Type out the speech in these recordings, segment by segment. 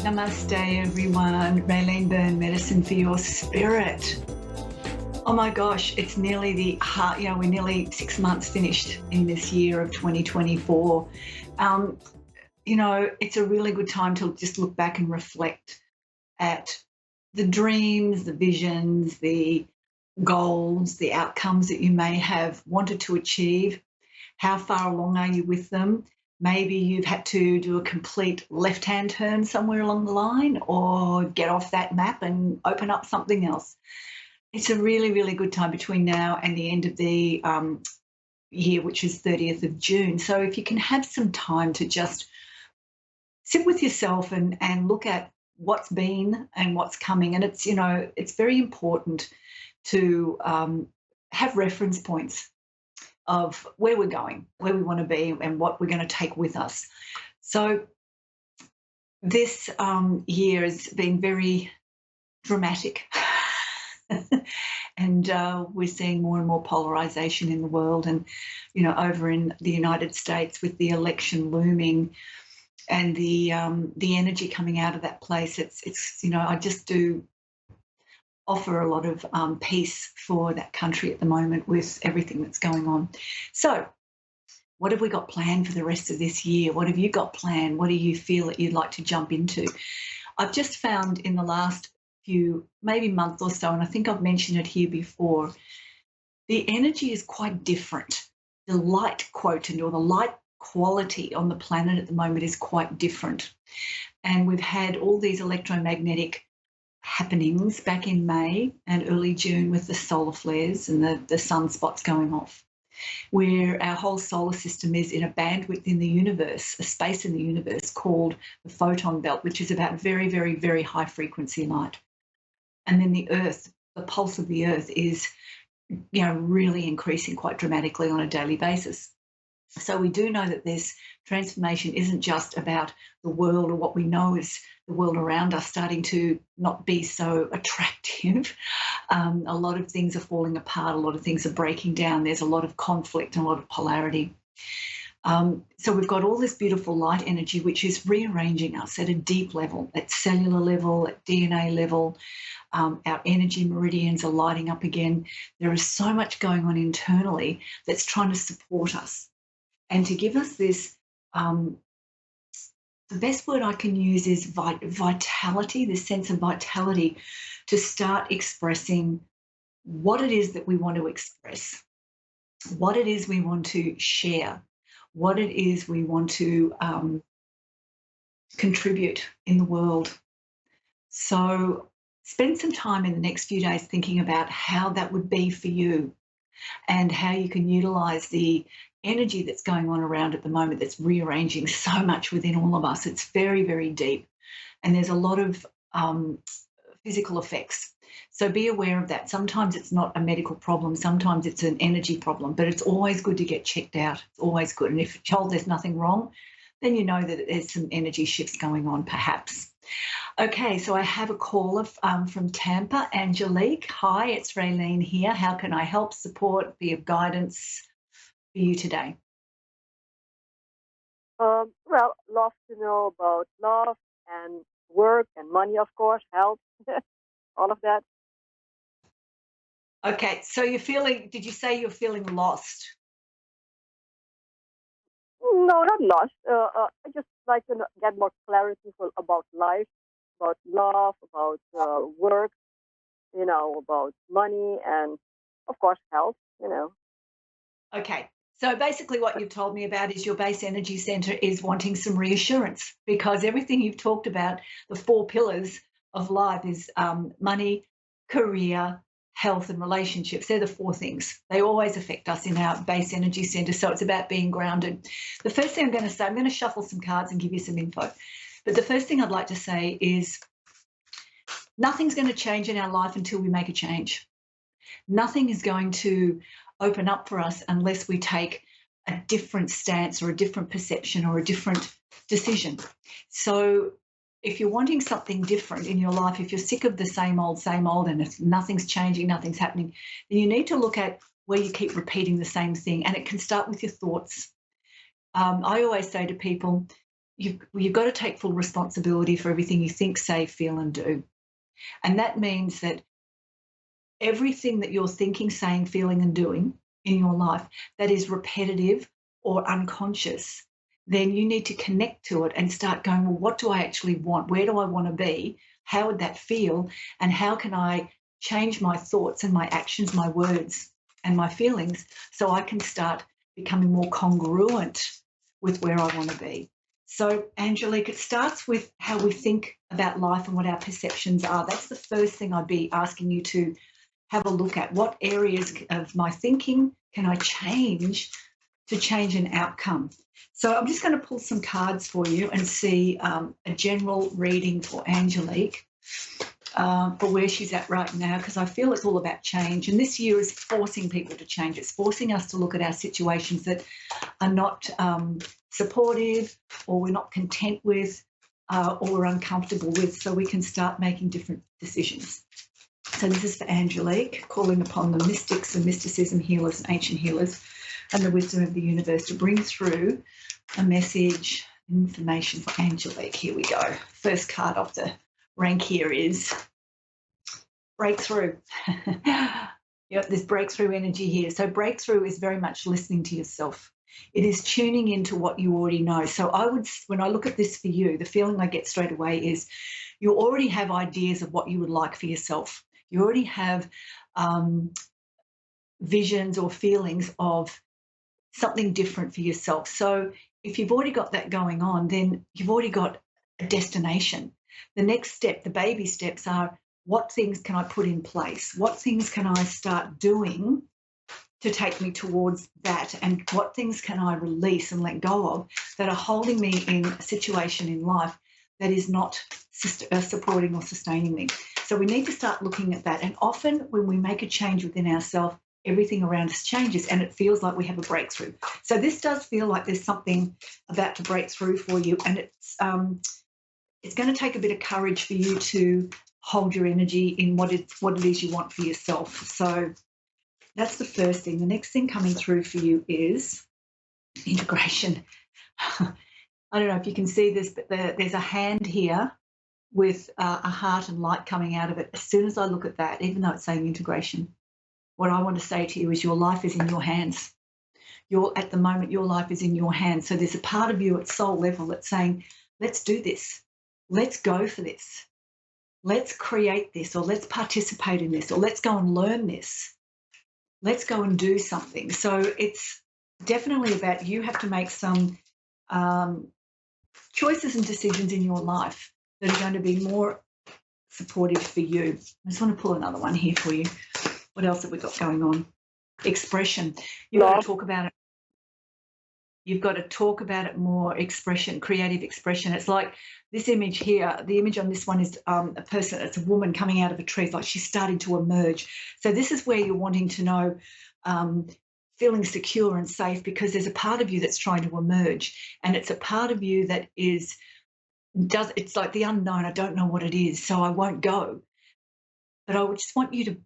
Namaste, everyone. Raelene Byrne, medicine for your spirit. Oh my gosh, it's nearly we're nearly 6 months finished in this year of 2024. Um, it's a really good time to just look back and reflect at the dreams, the visions, the goals, the outcomes that you may have wanted to achieve. How far along are you with them? Maybe you've had to do a complete left-hand turn somewhere along the line or get off that map and open up something else. It's a really, really good time between now and the end of the year, which is 30th of June. So if you can have some time to just sit with yourself and look at what's been and what's coming. And it's very important to have reference points of where we're going, where we want to be, and what we're going to take with us. So this year has been very dramatic. And we're seeing more and more polarization in the world, and over in the United States with the election looming and the energy coming out of that place. It's I just do offer a lot of peace for that country at the moment with everything that's going on. So what have we got planned for the rest of this year? What have you got planned? What do you feel that you'd like to jump into? I've just found in the last few, maybe month or so, and I think I've mentioned it here before, the energy is quite different. The light quotient or the light quality on the planet at the moment is quite different. And we've had all these electromagnetic happenings back in May and early June with the solar flares and the sunspots going off, where our whole solar system is in a bandwidth in the universe, a space in the universe called the photon belt, which is about very, very, very high frequency light. And then the Earth, the pulse of the Earth is, really increasing quite dramatically on a daily basis. So we do know that this transformation isn't just about the world or what we know is the world around us starting to not be so attractive. A lot of things are falling apart. A lot of things are breaking down. There's a lot of conflict and a lot of polarity. So we've got all this beautiful light energy, which is rearranging us at a deep level, at cellular level, at DNA level. Our energy meridians are lighting up again. There is so much going on internally that's trying to support us. And to give us this, the best word I can use is vitality, this sense of vitality to start expressing what it is that we want to express, what it is we want to share, what it is we want to contribute in the world. So spend some time in the next few days thinking about how that would be for you and how you can utilize the energy that's going on around at the moment that's rearranging so much within all of us. It's very, very deep. And there's a lot of physical effects. So be aware of that. Sometimes it's not a medical problem. Sometimes it's an energy problem, but it's always good to get checked out. It's always good. And if you're told there's nothing wrong, then you know that there's some energy shifts going on perhaps. Okay, so I have a caller from Tampa, Angelique. Hi, it's Raelene here. How can I help, support, be of guidance for you today? Love to know about love and work and money, of course, health, all of that. Okay, so did you say you're feeling lost? No, not lost. I just like to get more clarity about life, about love, about work, about money, and of course, health. Okay, so basically what you've told me about is your base energy center is wanting some reassurance because everything you've talked about, the four pillars of life is money, career, health and relationships. They're the four things. They always affect us in our base energy center. So it's about being grounded. The first thing I'm going to say, I'm going to shuffle some cards and give you some info. But the first thing I'd like to say is nothing's going to change in our life until we make a change. Nothing is going to open up for us unless we take a different stance or a different perception or a different decision. So if you're wanting something different in your life, if you're sick of the same old, and if nothing's changing, nothing's happening, then you need to look at where you keep repeating the same thing. And it can start with your thoughts. I always say to people, you've got to take full responsibility for everything you think, say, feel, and do. And that means that everything that you're thinking, saying, feeling, and doing in your life that is repetitive or unconscious, then you need to connect to it and start going, well, what do I actually want? Where do I want to be? How would that feel? And how can I change my thoughts and my actions, my words and my feelings so I can start becoming more congruent with where I want to be? So, Angelique, it starts with how we think about life and what our perceptions are. That's the first thing I'd be asking you to have a look at. What areas of my thinking can I change to change an outcome? So I'm just going to pull some cards for you and see a general reading for Angelique for where she's at right now, because I feel it's all about change. And this year is forcing people to change. It's forcing us to look at our situations that are not supportive, or we're not content with, or we're uncomfortable with, so we can start making different decisions. So this is for Angelique, calling upon the mystics and mysticism healers and ancient healers and the wisdom of the universe to bring through a message, information for Angelique. Here we go. First card off the rank here is breakthrough. Yep, there's breakthrough energy here. So breakthrough is very much listening to yourself. It is tuning into what you already know. So when I look at this for you, the feeling I get straight away is you already have ideas of what you would like for yourself. You already have visions or feelings of something different for yourself. So if you've already got that going on, then you've already got a destination. The next step, the baby steps, are what things can I put in place? What things can I start doing to take me towards that? And what things can I release and let go of that are holding me in a situation in life that is not supporting or sustaining me? So we need to start looking at that. And often when we make a change within ourselves, everything around us changes and it feels like we have a breakthrough. So this does feel like there's something about to break through for you, and it's going to take a bit of courage for you to hold your energy in what it is you want for yourself. So that's the first thing. The next thing coming through for you is integration. I don't know if you can see this, but there's a hand here with a heart and light coming out of it. As soon as I look at that, even though it's saying integration, what I want to say to you is your life is in your hands. At the moment, your life is in your hands. So there's a part of you at soul level that's saying, let's do this. Let's go for this. Let's create this, or let's participate in this, or let's go and learn this. Let's go and do something. So it's definitely about you have to make some choices and decisions in your life that are going to be more supportive for you. I just want to pull another one here for you. What else have we got going on? Expression. You've got to talk about it. You've got to talk about it more. Expression, creative expression. It's like this image here. The image on this one is a person. It's a woman coming out of a tree. It's like she's starting to emerge. So this is where you're wanting to know, feeling secure and safe, because there's a part of you that's trying to emerge, and it's a part of you that it's like the unknown. I don't know what it is, so I won't go. But I would just want you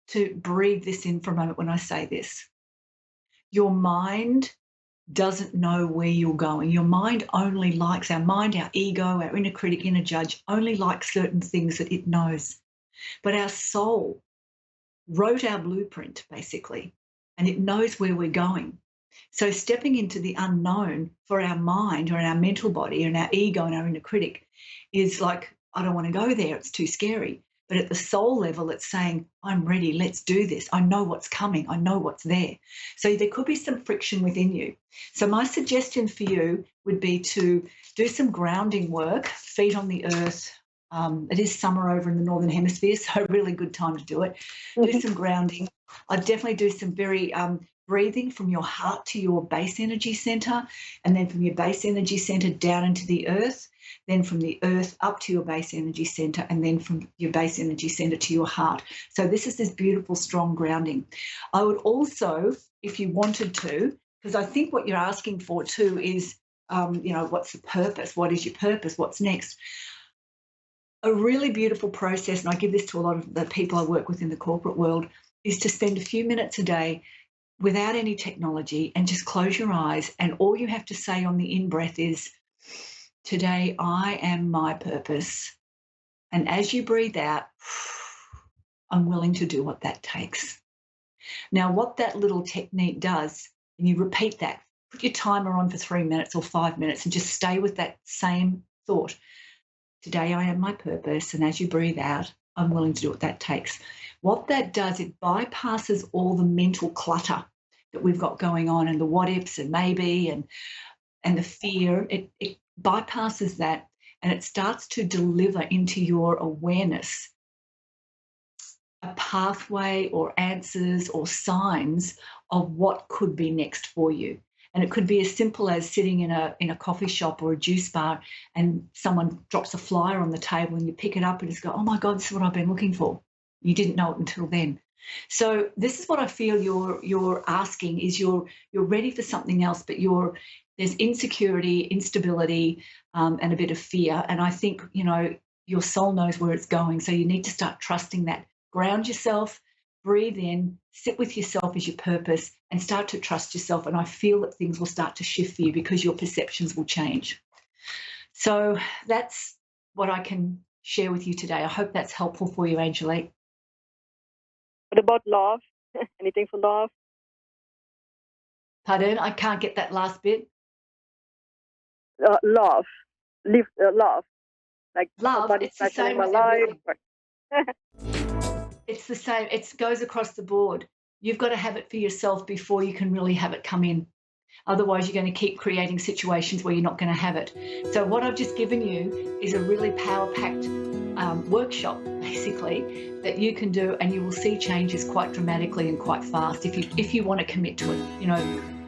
to breathe this in for a moment when I say this. Your mind doesn't know where you're going. Your mind only likes, our mind, our ego, our inner critic, inner judge, only likes certain things that it knows. But our soul wrote our blueprint, basically, and it knows where we're going. So stepping into the unknown for our mind or our mental body and our ego and our inner critic is like, I don't want to go there. It's too scary. But at the soul level, it's saying, I'm ready, let's do this. I know what's coming. I know what's there. So there could be some friction within you. So my suggestion for you would be to do some grounding work, feet on the earth. It is summer over in the Northern Hemisphere, so really good time to do it. Do some grounding. I'd definitely do some very breathing from your heart to your base energy center, and then from your base energy center down into the earth, then from the earth up to your base energy center, and then from your base energy center to your heart. So this is this beautiful, strong grounding. I would also, if you wanted to, because I think what you're asking for too is, what's the purpose? What is your purpose? What's next? A really beautiful process, and I give this to a lot of the people I work with in the corporate world, is to spend a few minutes a day without any technology and just close your eyes, and all you have to say on the in-breath is, Today I am my purpose. And as you breathe out, I'm willing to do what that takes. Now, what that little technique does, and you repeat that, put your timer on for 3 minutes or 5 minutes and just stay with that same thought. Today I am my purpose. And as you breathe out, I'm willing to do what that takes. What that does, it bypasses all the mental clutter that we've got going on and the what ifs and maybe and the fear. It bypasses that and it starts to deliver into your awareness a pathway or answers or signs of what could be next for you. And it could be as simple as sitting in a coffee shop or a juice bar and someone drops a flyer on the table and you pick it up and just go, oh my God, this is what I've been looking for. You didn't know it until then. So this is what I feel you're asking is you're ready for something else, but there's insecurity, instability, and a bit of fear. And I think, your soul knows where it's going. So you need to start trusting that. Ground yourself, breathe in, sit with yourself as your purpose, and start to trust yourself. And I feel that things will start to shift for you because your perceptions will change. So that's what I can share with you today. I hope that's helpful for you, Angelique. What about love? Anything for love? Pardon? I can't get that last bit. Love. Live love. Like Love, somebody it's the special in same my with life. everything. It's the same. It goes across the board. You've got to have it for yourself before you can really have it come in. Otherwise, you're going to keep creating situations where you're not going to have it. So what I've just given you is a really power-packed workshop, basically, that you can do, and you will see changes quite dramatically and quite fast if you want to commit to it.